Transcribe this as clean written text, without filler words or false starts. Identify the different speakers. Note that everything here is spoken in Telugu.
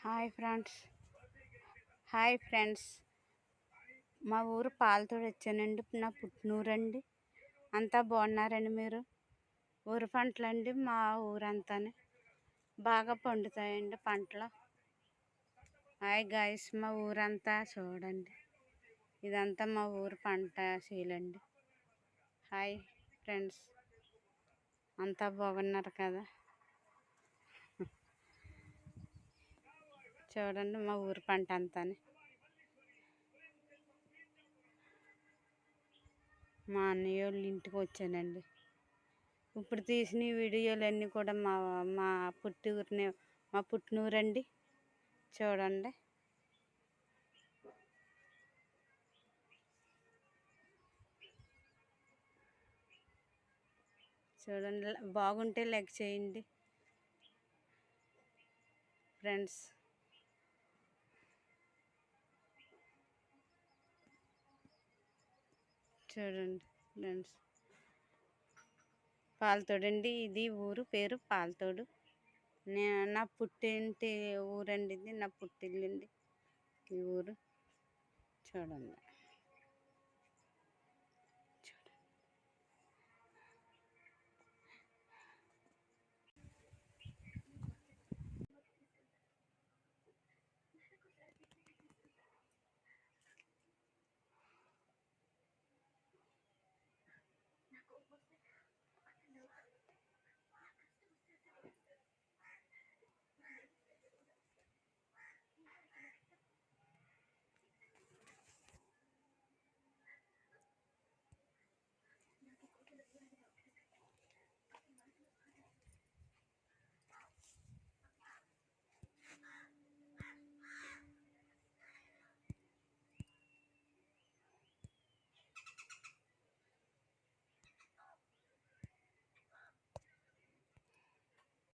Speaker 1: హాయ్ ఫ్రెండ్స్ హాయ్ ఫ్రెండ్స్ మా ఊరు పాలతోడు వచ్చానండి. నా పుట్టినూరండి. అంతా బాగున్నారండి మీరు? ఊరు పంటలండి. మా ఊరంతానే బాగా పండుతాయండి పంటలు. హాయ్ గాయస్, మా ఊరంతా చూడండి. ఇదంతా మా ఊరు పంట శీలండి. హాయ్ ఫ్రెండ్స్, అంతా బాగున్నారు కదా? చూడండి మా ఊరు పంట అంతానే. మా అన్నయ్య వాళ్ళ ఇంటికి వచ్చానండి. ఇప్పుడు తీసిన వీడియోలన్నీ కూడా మా మా పుట్టినూరండి. చూడండి. చూడండి, బాగుంటే లైక్ చేయండి ఫ్రెండ్స్. చూడండి ఫ్రెండ్స్, పాలతోడండి. ఇది ఊరు పేరు పాలతోడు. నా పుట్టింటి ఊరండి. ఇది నా పుట్టిల్లండి ఈ ఊరు. చూడండి.